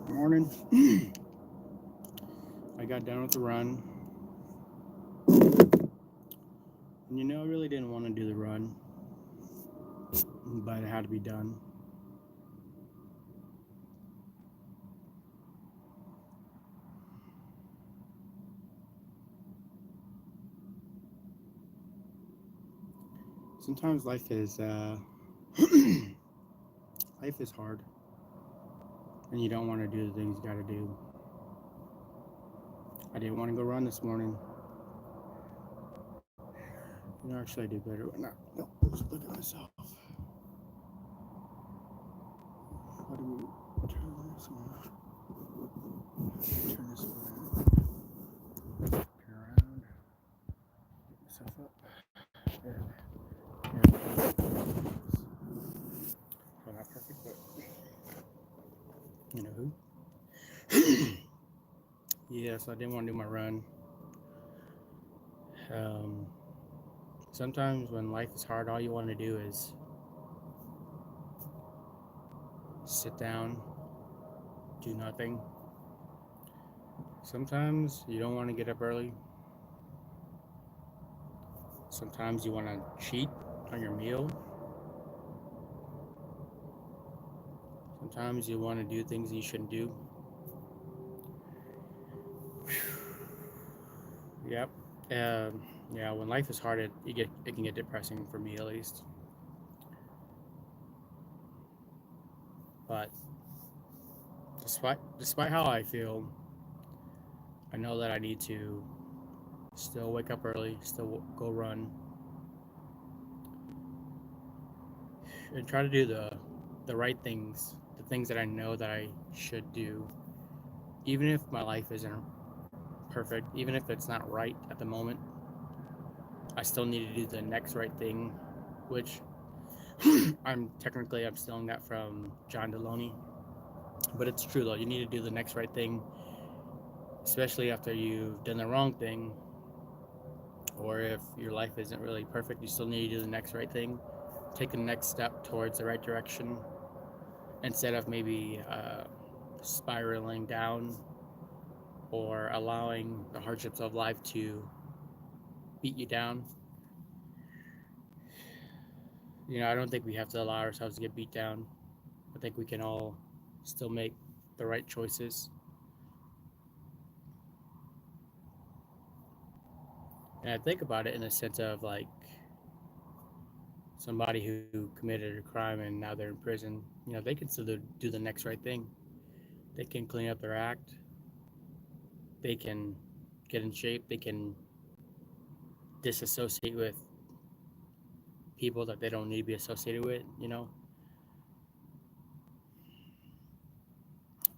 Morning. I got done with the run, and I really didn't want to do the run, but it had to be done. Sometimes life is life is hard, and you don't want to do the things you got to do. I didn't want to go run this morning. Actually, I do better. No, let's look at myself. How do we turn this on? Turn this around. Turn around. Get myself up. There. Well, not perfect, but you know who? Yeah, so I didn't want to do my run. Um, Sometimes when life is hard, all you want to do is sit down, do nothing. Sometimes you don't want to get up early. Sometimes you want to cheat on your meal. Sometimes you want to do things you shouldn't do. Yep. Yeah, when life is hard, it can get depressing for me at least. But despite how I feel, I know that I need to still wake up early, still go run, and try to do the right things, the things that I know that I should do, even if my life isn't perfect, even if it's not right at the moment. I still need to do the next right thing, which I'm stealing that from John Deloney, but it's true though. You need to do the next right thing, especially after you've done the wrong thing, or if your life isn't really perfect. You still need to do the next right thing, take the next step towards the right direction, instead of maybe spiraling down or allowing the hardships of life to beat you down. I don't think we have to allow ourselves to get beat down. I think we can all still make the right choices. And I think about it in the sense of like somebody who committed a crime and now they're in prison. They can still do the next right thing. They can clean up their act. They can get in shape. They can disassociate with people that they don't need to be associated with.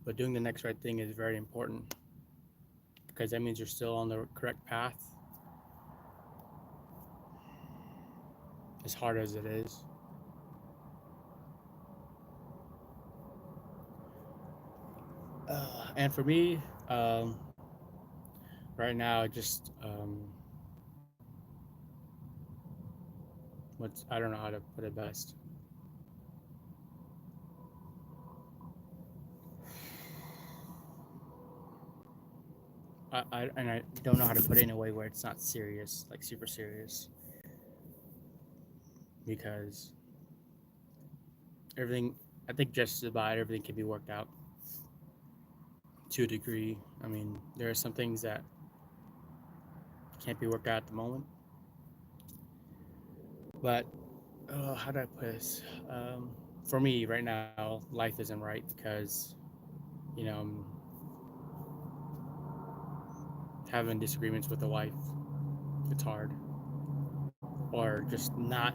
But doing the next right thing is very important because that means you're still on the correct path, as hard as it is. And for me, right now, just I don't know how to put it best. I don't know how to put it in a way where it's not serious, like super serious, because everything, I think just about everything can be worked out to a degree. I mean, there are some things that can't be worked out at the moment, but how do I put this? For me, right now, life isn't right because I'm having disagreements with the wife. It's hard, or just not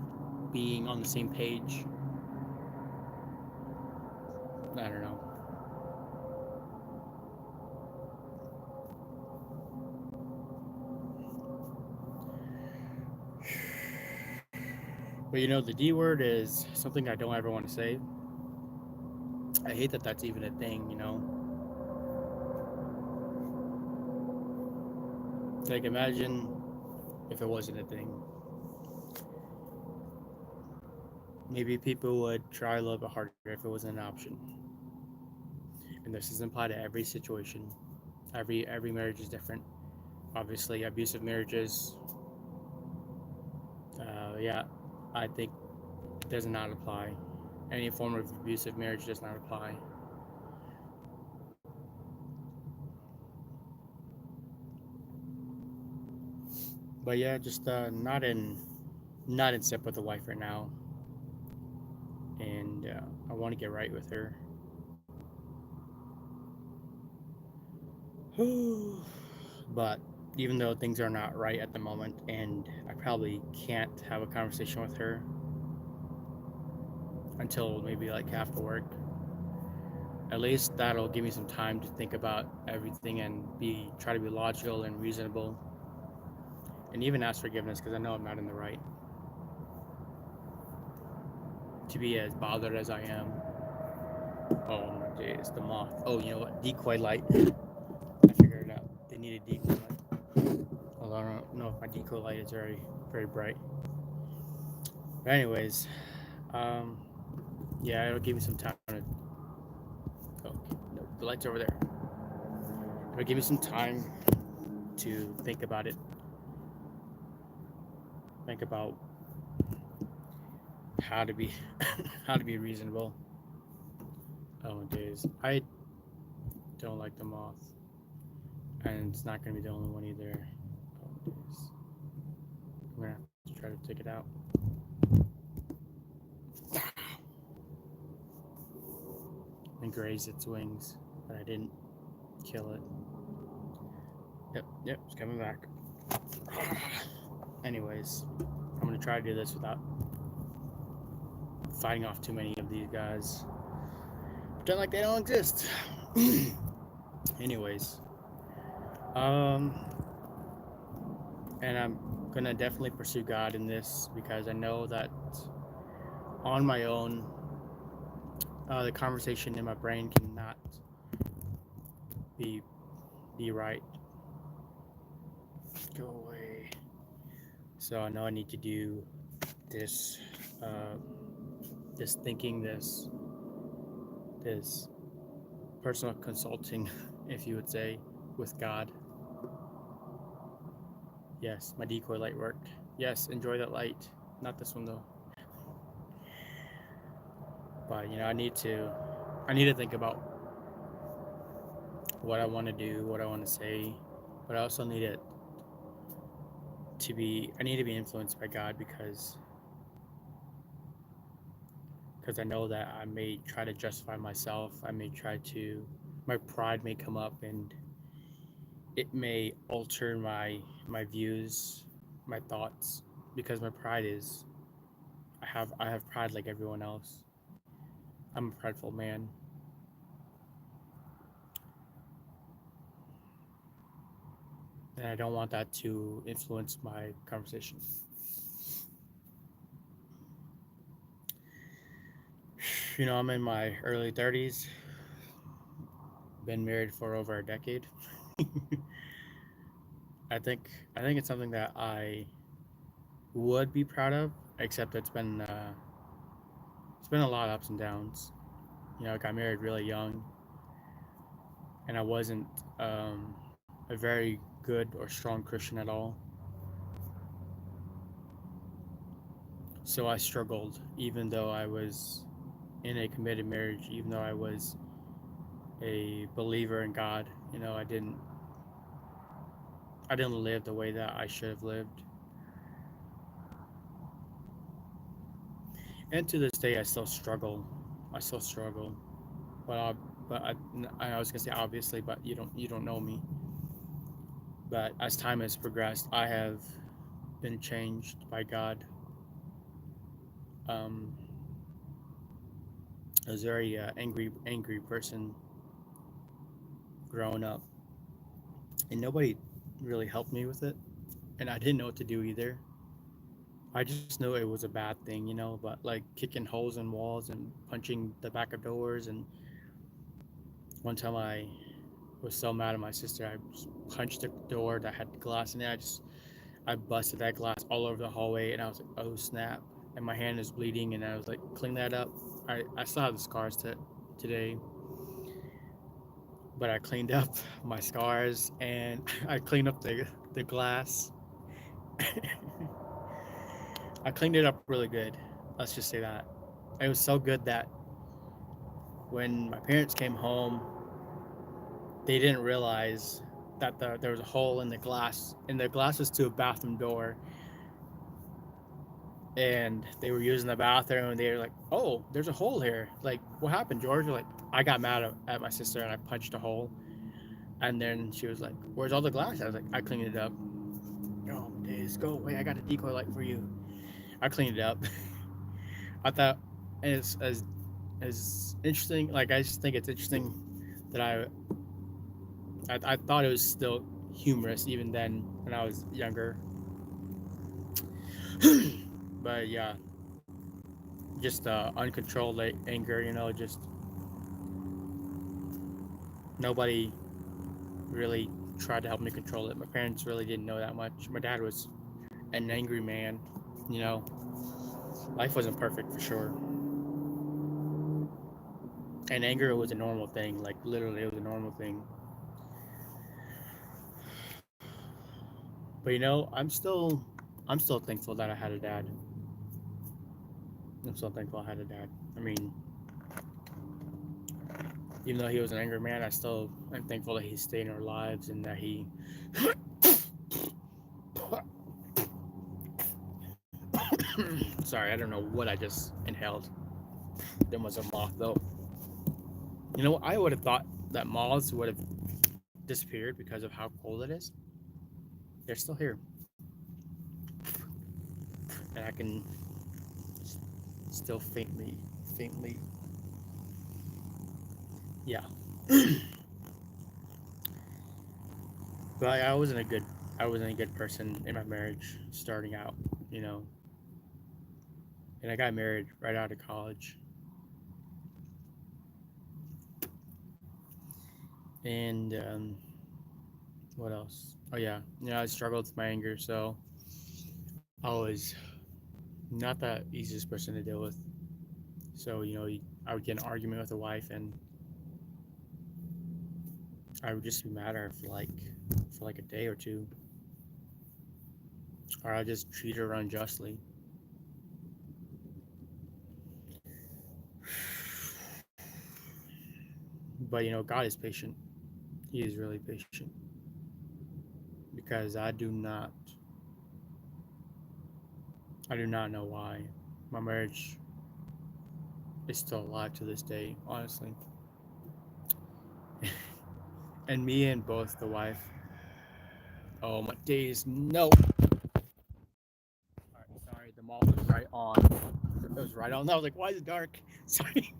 being on the same page. I don't know. But the D word is something I don't ever want to say. I hate that that's even a thing. Like, imagine if it wasn't a thing. maybe people would try a little bit harder if it wasn't an option. And this doesn't apply to every situation. Every marriage is different. Obviously, abusive marriages, yeah, I think does not apply. Any form of abusive marriage does not apply. But yeah, just not in step with the wife right now, and I want to get right with her. But even though things are not right at the moment, and I probably can't have a conversation with her until maybe like after work, at least that'll give me some time to think about everything and be try to be logical and reasonable, and even ask forgiveness because I know I'm not in the right to be as bothered as I am. Oh my days, the moth. Oh, you know what? Decoy light. I figured it out. They need a decoy light. Although I don't know if my decoy light is very bright. But anyways, um, yeah, it'll give me some time to. Oh, no, the light's over there. It'll give me some time to think about it. Think about how to be how to be reasonable. Oh days, I don't like the moth, and it's not gonna be the only one either. Oh days, I'm gonna have to try to take it out. And graze its wings, but I didn't kill it. Yep, it's coming back. Anyways, I'm gonna try to do this without fighting off too many of these guys. Pretend like they don't exist. Anyways, um, and I'm gonna definitely pursue God in this because I know that on my own, the conversation in my brain cannot be be right. Go away. So I know I need to do this, uh, this thinking, this personal consulting, if you would say, with God. Yes, my decoy light worked. Yes, enjoy that light. Not this one though. But I need to think about what I want to do, what I want to say. But I also need it I need to be influenced by God because I know that I may try to justify myself. My pride may come up and it may alter my views, my thoughts, because my pride is I have pride like everyone else. I'm a prideful man, and I don't want that to influence my conversation. I'm in my early 30s, been married for over a decade. I think I think it's something that I would be proud of, except it's been a lot of ups and downs. I got married really young, and I wasn't a very good or strong Christian at all. So I struggled, even though I was in a committed marriage, even though I was a believer in God. I didn't live the way that I should have lived, and to this day, I still struggle. I still struggle, but I was gonna say obviously, but you don't know me. But as time has progressed, I have been changed by God. Um, I was a very angry person growing up, and nobody really helped me with it, and I didn't know what to do either. I just knew it was a bad thing. But like kicking holes in walls and punching the back of doors. And one time I was so mad at my sister, I just punched the door that had glass in it. I busted that glass all over the hallway, and I was like, "Oh snap!" and my hand is bleeding, and I was like, clean that up. I still have the scars today, but I cleaned up my scars, and I cleaned up the glass. I cleaned it up really good. Let's just say that. It was so good that when my parents came home, they didn't realize that there was a hole in the glass, and the glass was to a bathroom door. And they were using the bathroom, and they were like, "Oh, there's a hole here. Like, what happened, George?" Like, I got mad at my sister, and I punched a hole. And then she was like, "Where's all the glass?" I was like, "I cleaned it up." Oh, days, go away! I got a decoy light for you. I cleaned it up. I thought it's as interesting. Like, I just think it's interesting that I thought it was still humorous even then when I was younger. But yeah, just uncontrolled anger. Just nobody really tried to help me control it. My parents really didn't know that much. My dad was an angry man. You know, life wasn't perfect for sure. And anger was a normal thing. Like, literally, it was a normal thing. But I'm still thankful that I had a dad. I'm still thankful I had a dad. I mean, even though he was an angry man, I'm thankful that he stayed in our lives and that he. Sorry, I don't know what I just inhaled. There was a moth though. I would have thought that moths would have disappeared because of how cold it is. They're still here, and I can still faintly, yeah. But I wasn't a good person in my marriage starting out, you know. And I got married right out of college, and what else? Oh yeah, I struggled with my anger, so I was not the easiest person to deal with. So I would get an argument with a wife, and I would just be mad at her for like a day or two, or I'd just treat her unjustly. But God is patient. He is really patient because I do not know why my marriage is still alive to this day, honestly. And me and both the wife. Oh my days, no. Sorry, the mall was right on. It was right on. I was like, why is it dark? Sorry.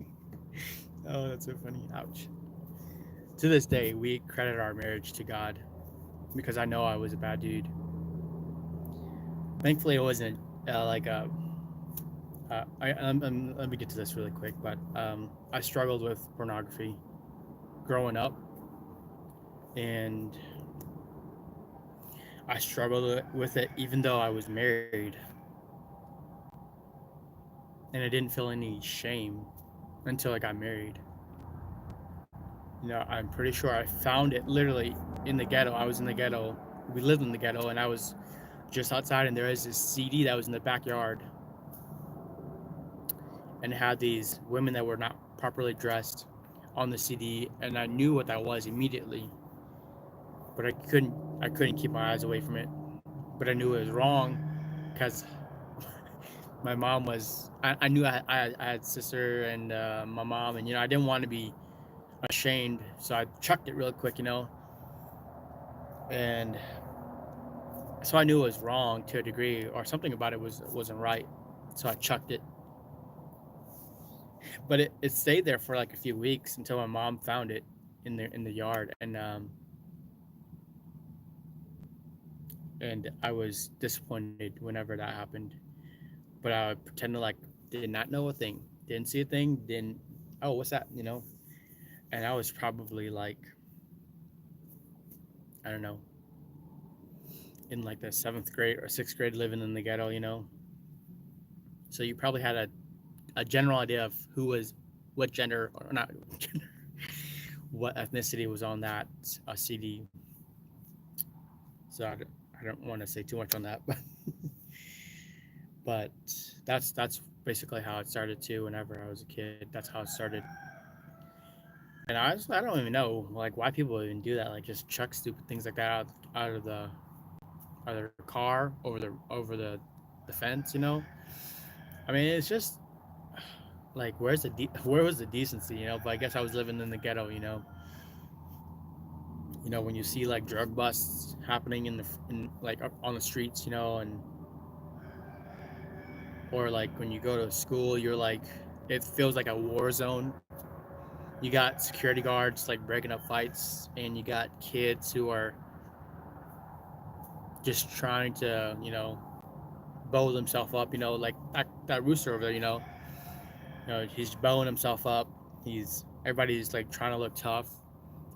Oh, that's so funny. Ouch. To this day, we credit our marriage to God because I know I was a bad dude. Thankfully, it wasn't like a. Let me get to this really quick, but I struggled with pornography growing up, and I struggled with it even though I was married, and I didn't feel any shame until I got married. I'm pretty sure I found it literally in the ghetto. I was in the ghetto. We lived in the ghetto, and I was just outside, and there was this CD that was in the backyard, and it had these women that were not properly dressed on the CD, and I knew what that was immediately, but I couldn't keep my eyes away from it. But I knew it was wrong because my mom was. I knew I had sister and my mom, and I didn't want to be ashamed, so I chucked it real quick, and so I knew it was wrong to a degree, or something about it wasn't right. So I chucked it, but it stayed there for like a few weeks until my mom found it in the yard, and I was disappointed whenever that happened. But I would pretend to like did not know a thing, didn't see a thing, didn't. Oh, what's that? And I was probably like, I don't know, in like the seventh grade or sixth grade, living in the ghetto. So you probably had a general idea of who was what gender or not gender, what ethnicity was on that CD. So I don't want to say too much on that, but that's basically how it started too. Whenever I was a kid, that's how it started. And I don't even know like why people even do that. Like just chuck stupid things like that out of the out of their car over the fence. You know, I mean it's just like where was the decency? You know, but I guess I was living in the ghetto. You know when you see like drug busts happening in like on the streets. You know, and or like when you go to school, you're like it feels like a war zone. You got security guards like breaking up fights, and you got kids who are just trying to, bow himself up. Like that rooster over there. He's bowing himself up. He's everybody's like trying to look tough.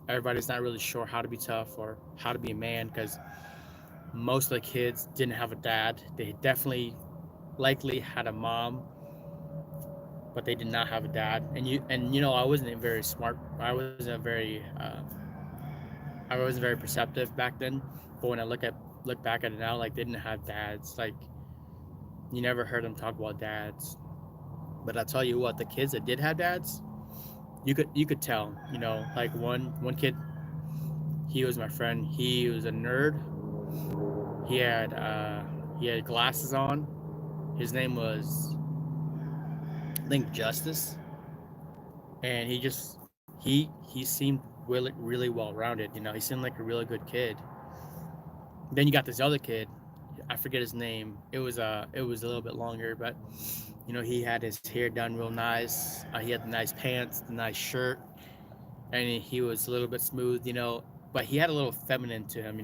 Everybody's not really sure how to be tough or how to be a man because most of the kids didn't have a dad. They definitely likely had a mom, but they did not have a dad. And I wasn't very smart. I wasn't very perceptive back then. But when I look back at it now, like they didn't have dads. Like you never heard them talk about dads. But I tell you what, the kids that did have dads, you could tell. Like one kid, he was my friend. He was a nerd. He had uh, he had glasses on. His name was I think Justice, and he seemed really well rounded. He seemed like a really good kid. Then you got this other kid. I forget his name. It was a little bit longer, but he had his hair done real nice. He had the nice pants, the nice shirt, and he was a little bit smooth. But he had a little feminine to him.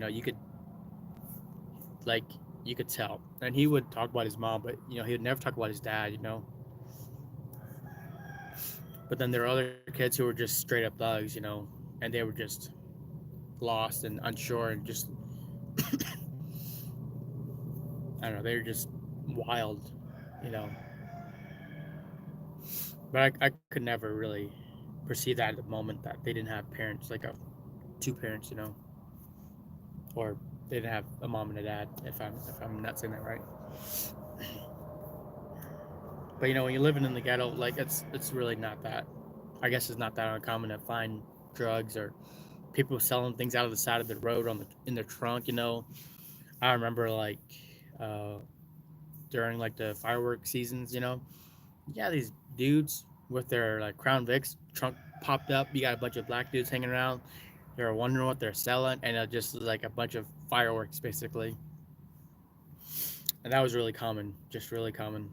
Like you could tell. And he would talk about his mom, but he would never talk about his dad. But then there were other kids who were just straight up thugs. And they were just lost and unsure and just I don't know. They were just wild. You know. But I could never really perceive that at the moment that they didn't have parents like two parents. Or they didn't have a mom and a dad. If I'm not saying that right. But when you're living in the ghetto, like it's really not that. I guess it's not that uncommon to find drugs or people selling things out of the side of the road in their trunk. I remember like uh, during like the fireworks seasons. Yeah, these dudes with their like Crown Vics trunk popped up. You got a bunch of black dudes hanging around. They're wondering what they're selling, and it just like a bunch of fireworks basically. And that was really common, just really common.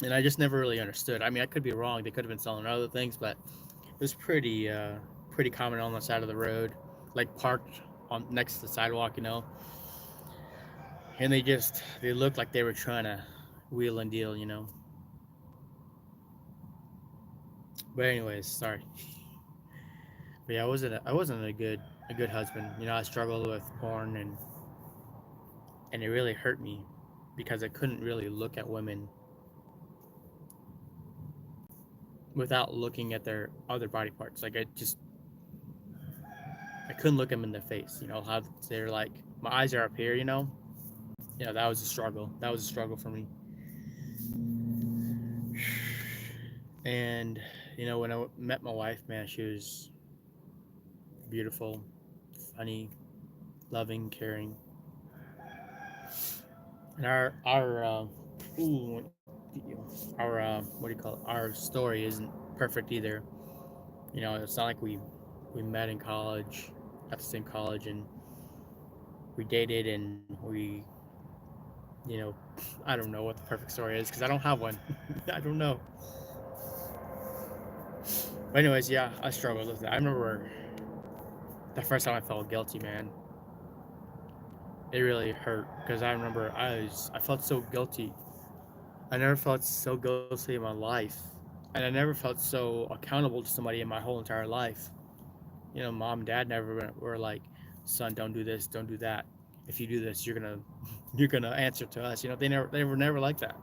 And I just never really understood. I mean, I could be wrong. They could have been selling other things, but it was pretty common on the side of the road, like parked on next to the sidewalk. And they looked like they were trying to wheel and deal. But anyways, sorry. But yeah, I wasn't a good husband. I struggled with porn, and it really hurt me because I couldn't really look at women without looking at their other body parts. Like I couldn't look them in the face. How they're like my eyes are up here. That was a struggle. That was a struggle for me. And when I met my wife, man, she was beautiful, funny, loving, caring. And ooh, our what do you call it? Our story isn't perfect either. It's not like we met in college, at the same college, and we dated, and you know, I don't know what the perfect story is because I don't have one. I don't know. But anyways, yeah, I struggled with it. I remember the first time I felt guilty, man. It really hurt because I remember I felt so guilty. I never felt so guilty in my life, and I never felt so accountable to somebody in my whole entire life. Mom and dad never were like, "Son, don't do this, don't do that. If you do this, you're gonna you're gonna answer to us." They were never like that.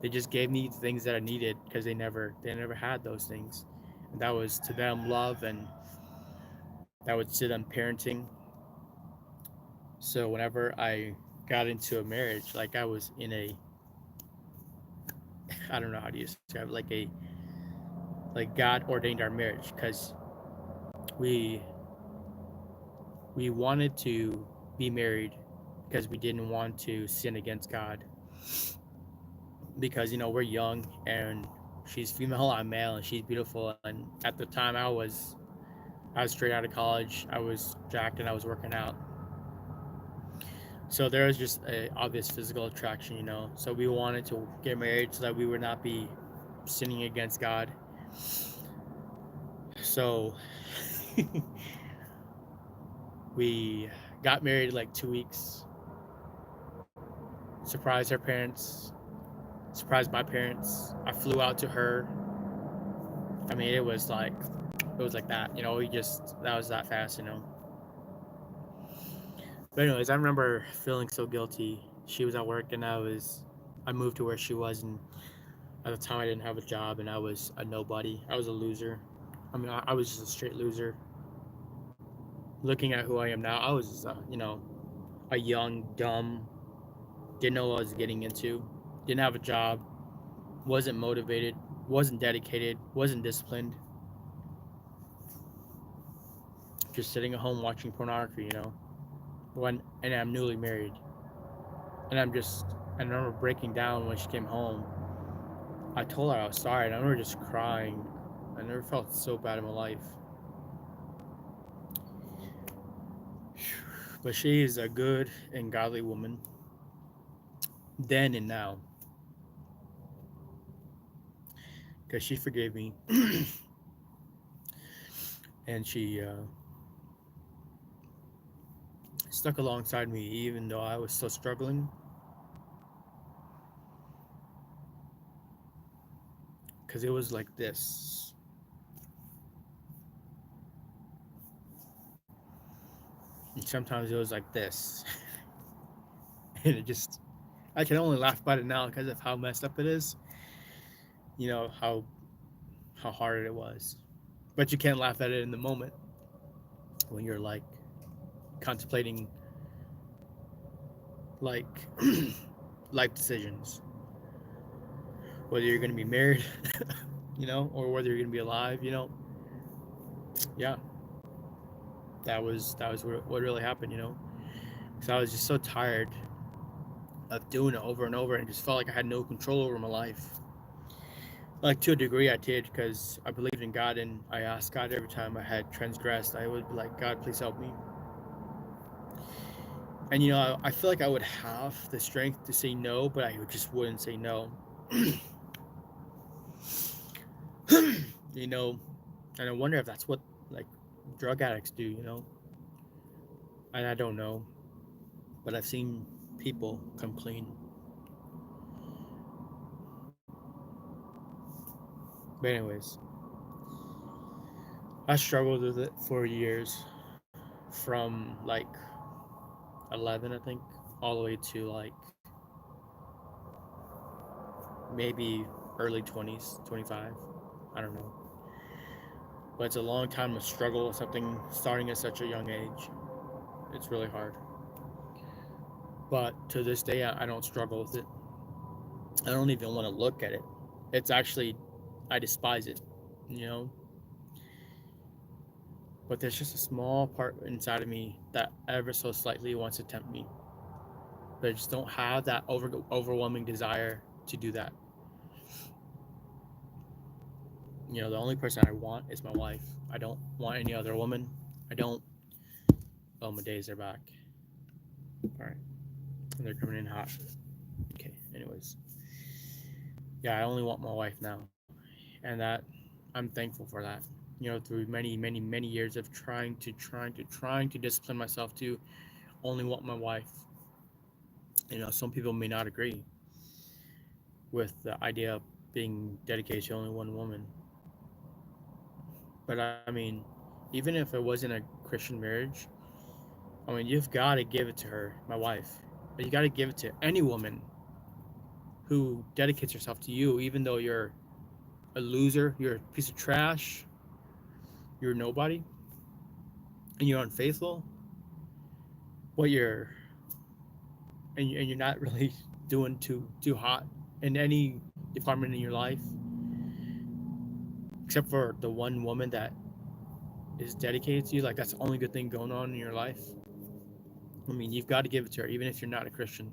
They just gave me the things that I needed because they never had those things. And that was to them love, and that was to them parenting. So whenever I got into a marriage, like I was in a, I don't know how to describe it, like God ordained our marriage because we we wanted to be married because we didn't want to sin against God, because we're young, and she's female, I'm male, and she's beautiful. And at the time I was straight out of college, I was jacked, and I was working out. So there was just a obvious physical attraction, so we wanted to get married so that we would not be sinning against God. So we got married like 2 weeks, surprised her parents, surprised my parents. I flew out to her. I mean, it was like that, we just, that was that fast. But anyways, I remember feeling so guilty. She was at work, and I moved to where she was, and at the time I didn't have a job, and I was a nobody. I was a loser. I mean, I was just a straight loser. Looking at who I am now, I was just, a young, dumb, didn't know what I was getting into, didn't have a job, wasn't motivated, wasn't dedicated, wasn't disciplined, just sitting at home watching pornography. And I'm newly married, and I remember breaking down when she came home. I told her I was sorry, and I remember just crying. I never felt so bad in my life. But she is a good and godly woman, then and now, because she forgave me, and she stuck alongside me even though I was still struggling. Because it was like this. And sometimes it was like this. And I can only laugh about it now because of how messed up it is. How hard it was. But you can't laugh at it in the moment when you're like contemplating like life decisions. Whether you're going to be married, or whether you're going to be alive, yeah, that was what really happened. Because I was just so tired of doing it over and over, and just felt like I had no control over my life. Like, to a degree I did, because I believed in God, and I asked God every time I had transgressed. I would be like, God, please help me. And I feel like I would have the strength to say no, but I just wouldn't say no. you know and I wonder if that's what, like, drug addicts do. And I don't know, but I've seen people come clean. But anyways, I struggled with it for years, from like 11, I think, all the way to like maybe early 20s, 25. I don't know. But it's a long time to struggle with something starting at such a young age. It's really hard. But to this day, I don't struggle with it. I don't even want to look at it. It's actually, I despise it, you know? But there's just a small part inside of me that ever so slightly wants to tempt me. But I just don't have that overwhelming desire to do that. The only person I want is my wife. I don't want any other woman. I don't. Oh, my days are back. All right. They're coming in hot. Okay. Anyways. Yeah, I only want my wife now. And that, I'm thankful for that. Through many, many, many years of trying to discipline myself to only want my wife. Some people may not agree with the idea of being dedicated to only one woman. But I mean, even if it wasn't a Christian marriage, I mean, you've got to give it to her, my wife. But you got to give it to any woman who dedicates herself to you, even though you're a loser, you're a piece of trash, you're nobody, and you're unfaithful. What you're and you're not really doing too hot in any department in your life, except for the one woman that is dedicated to you. Like that's the only good thing going on in your life. I mean, you've got to give it to her, even if you're not a Christian.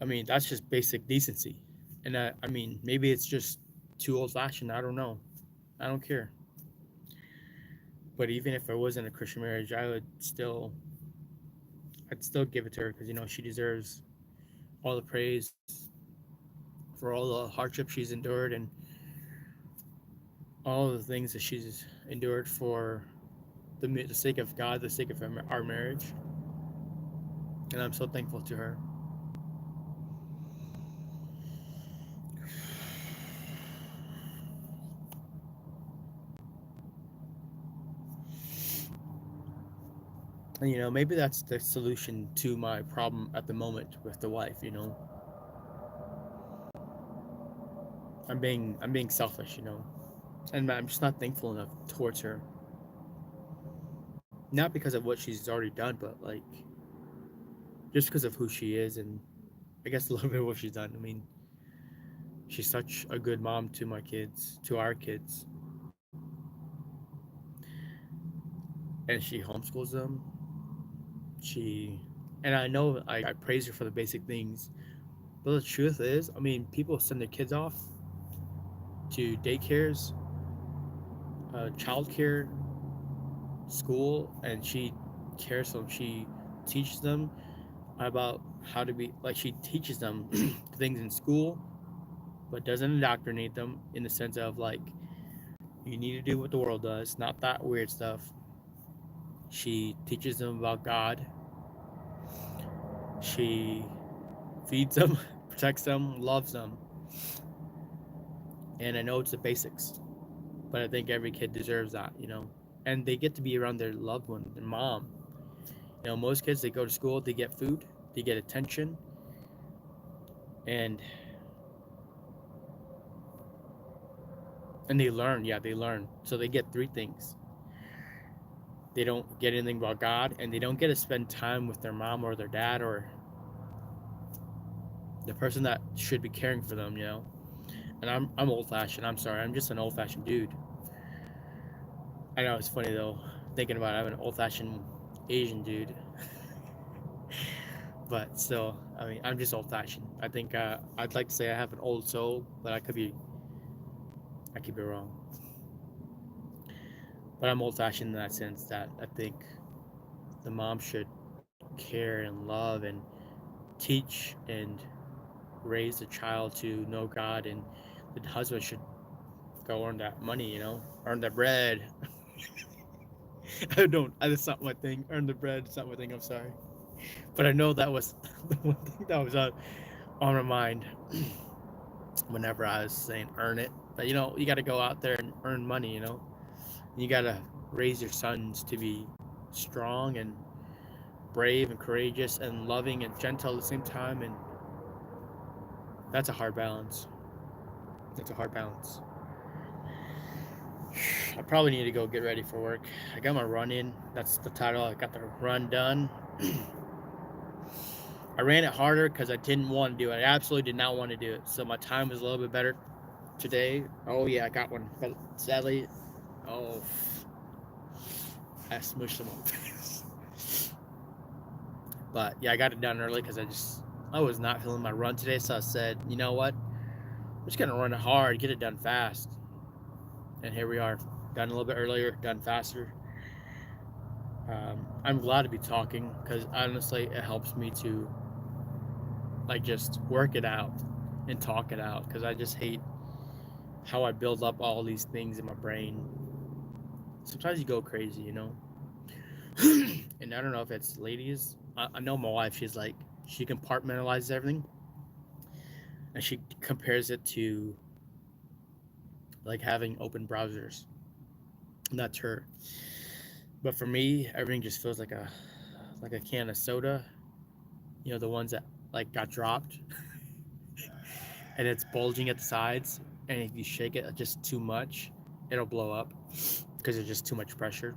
I mean, that's just basic decency. And I mean, maybe it's just too old fashioned. I don't know. I don't care. But even if it wasn't a Christian marriage, I'd still give it to her because she deserves all the praise for all the hardship she's endured and all the things that she's endured for the sake of God, the sake of our marriage. And I'm so thankful to her. And maybe that's the solution to my problem at the moment with the wife. I'm being selfish. And I'm just not thankful enough towards her. Not because of what she's already done, but like just because of who she is, and I guess a little bit of what she's done. I mean, she's such a good mom to my kids, to our kids, and she homeschools them. She and I know I praise her for the basic things, but the truth is, I mean, people send their kids off to daycares, childcare, school, and she cares for them. She teaches them about how to be like she teaches them things in school, but doesn't indoctrinate them in the sense of like you need to do what the world does, not that weird stuff. She teaches them about God. She feeds them, protects them, loves them. And I know it's the basics, but I think every kid deserves that. And they get to be around their loved one, their mom. Most kids, they go to school, they get food, they get attention, and they learn. Yeah, they learn. So they get three things. They don't get anything about God, and they don't get to spend time with their mom or their dad or the person that should be caring for them. And I'm old fashioned. I'm sorry. I'm just an old fashioned dude. I know it's funny though, thinking about it, I'm an old fashioned Asian dude. But still, I mean, I'm just old fashioned. I think I'd like to say I have an old soul, but I could be wrong. But I'm old fashioned in that sense that I think the mom should care and love and teach and raise the child to know God, and the husband should go earn that money, earn that bread. I don't. That's not my thing. Earn the bread. It's not my thing. I'm sorry, but I know that was the one thing that was on my mind whenever I was saying earn it. But you got to go out there and earn money. You got to raise your sons to be strong and brave and courageous and loving and gentle at the same time, and that's a hard balance. That's a hard balance. I probably need to go get ready for work. I got my run in. That's the title. I got the run done. I ran it harder because I didn't want to do it. I absolutely did not want to do it. So my time was a little bit better today. Oh yeah, I got one. But sadly, oh, I smushed them up. But yeah, I got it done early because I was not feeling my run today. So I said, you know what? I'm just gonna run it hard, get it done fast. And here we are, done a little bit earlier, done faster. I'm glad to be talking because honestly, it helps me to like just work it out and talk it out because I just hate how I build up all these things in my brain. Sometimes you go crazy. And I don't know if it's ladies. I know my wife. She compartmentalizes everything, and she compares it to like having open browsers. And that's her. But for me, everything just feels like a can of soda. The ones that like got dropped and it's bulging at the sides, and if you shake it just too much, it'll blow up because there's just too much pressure.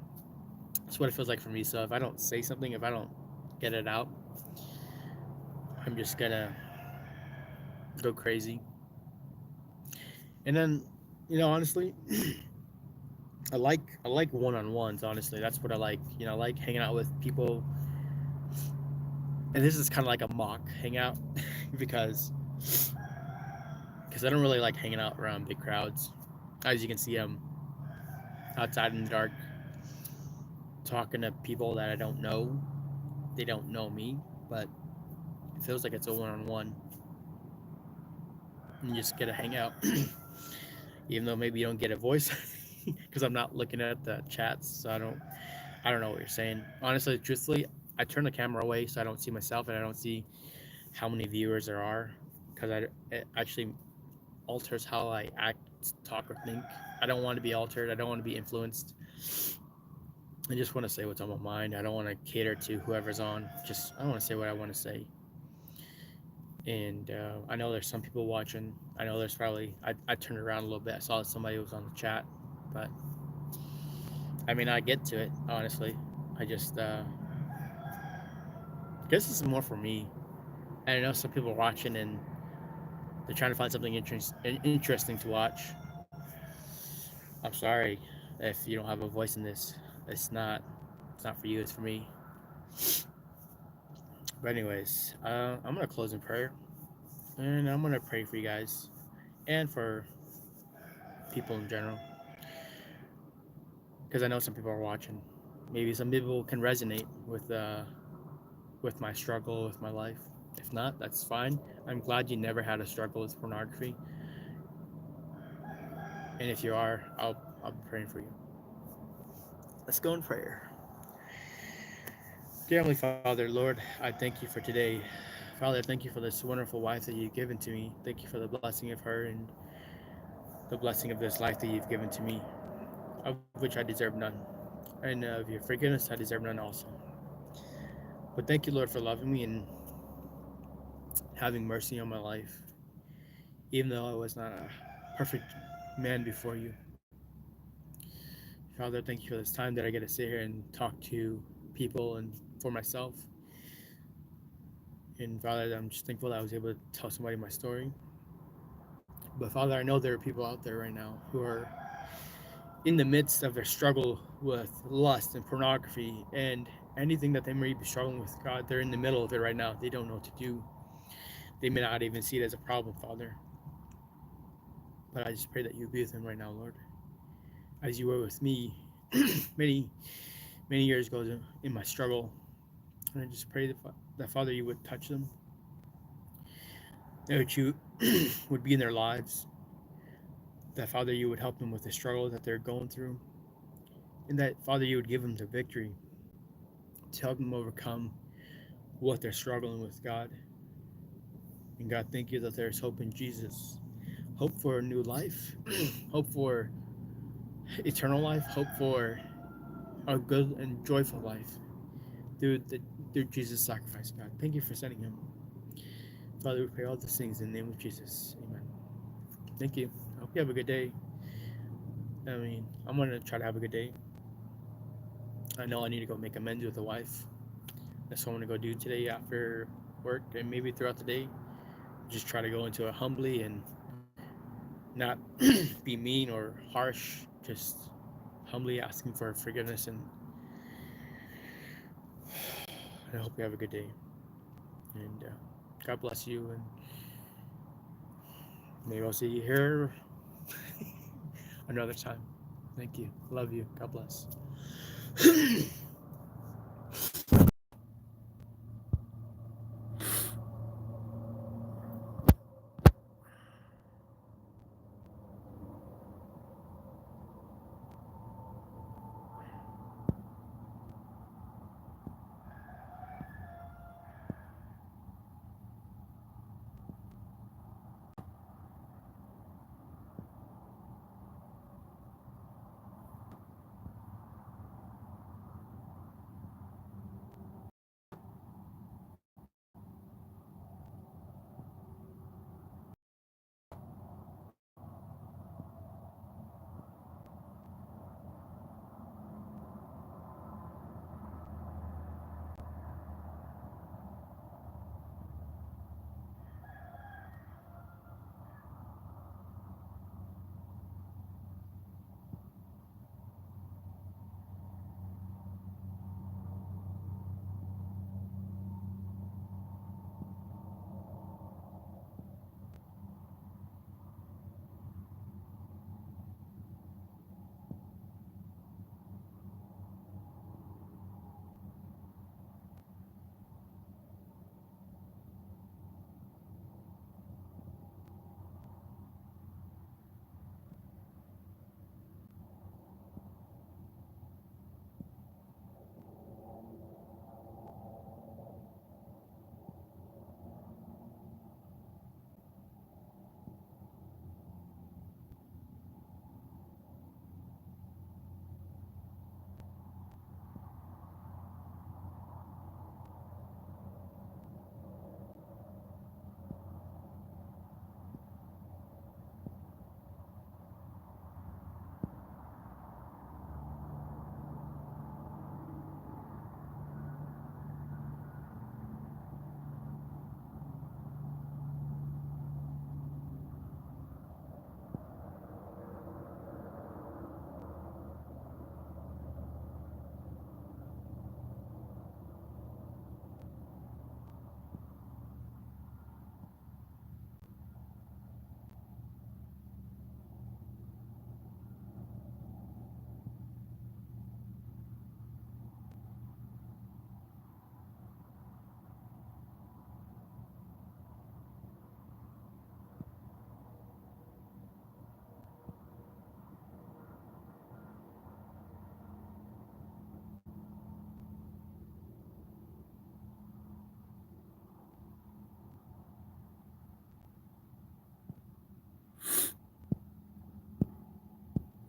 That's what it feels like for me. So if I don't say something, if I don't get it out, I'm just gonna go crazy. And then, honestly, I like one-on-ones. Honestly, that's what I like. I like hanging out with people, and this is kind of like a mock hangout because I don't really like hanging out around big crowds. As you can see, I'm outside in the dark talking to people that I don't know. They don't know me, but it feels like it's a one-on-one, and you just get to hang out, even though maybe you don't get a voice because I'm not looking at the chats, so I don't know what you're saying. Honestly, truthfully, I turn the camera away so I don't see myself and I don't see how many viewers there are, because it actually alters how I act, talk, or think. I don't want to be altered. I don't want to be influenced. I just want to say what's on my mind. I don't want to cater to whoever's on. I want to say what I want to say. And I know there's some people watching. I know there's probably, I turned around a little bit. I saw that somebody was on the chat, but I mean, I get to it, honestly. I just, guess this is more for me. And I know some people are watching and they're trying to find something interesting to watch. I'm sorry if you don't have a voice in this. It's not. It's not for you. It's for me. But anyways, I'm gonna close in prayer, and I'm gonna pray for you guys and for people in general, because I know some people are watching. Maybe some people can resonate with my struggle with my life. If not, that's fine. I'm glad you never had a struggle with pornography, and if you are, I'll be praying for you. Let's go in prayer. Dear Heavenly Father, Lord, I thank you for today. Father, I thank you for this wonderful wife that you've given to me. Thank you for the blessing of her and the blessing of this life that you've given to me, of which I deserve none. And of your forgiveness, I deserve none also. But thank you, Lord, for loving me and having mercy on my life, even though I was not a perfect man before you. Father, thank you for this time that I get to sit here and talk to people and for myself. And Father, I'm just thankful that I was able to tell somebody my story. But Father, I know there are people out there right now who are in the midst of their struggle with lust and pornography and anything that they may be struggling with. God, they're in the middle of it right now. They don't know what to do. They may not even see it as a problem, Father. But I just pray that you be with them right now, Lord, as you were with me many, many years ago in my struggle. And I just pray that Father, you would touch them, that you would be in their lives, that Father, you would help them with the struggle that they're going through, and that Father, you would give them the victory to help them overcome what they're struggling with, God. And God, thank you that there's hope in Jesus, hope for a new life, hope for eternal life, hope for a good and joyful life through Jesus' sacrifice, God. Thank you for sending him. Father, we pray all these things in the name of Jesus. Amen. Thank you. I hope you have a good day. I mean, I'm going to try to have a good day. I know I need to go make amends with the wife. That's what I'm going to go do today after work and maybe throughout the day. Just try to go into it humbly and not be mean or harsh. Just humbly asking for forgiveness. And I hope you have a good day. And God bless you. And maybe I'll see you here another time. Thank you. Love you. God bless.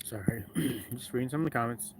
Sorry, just reading some of the comments.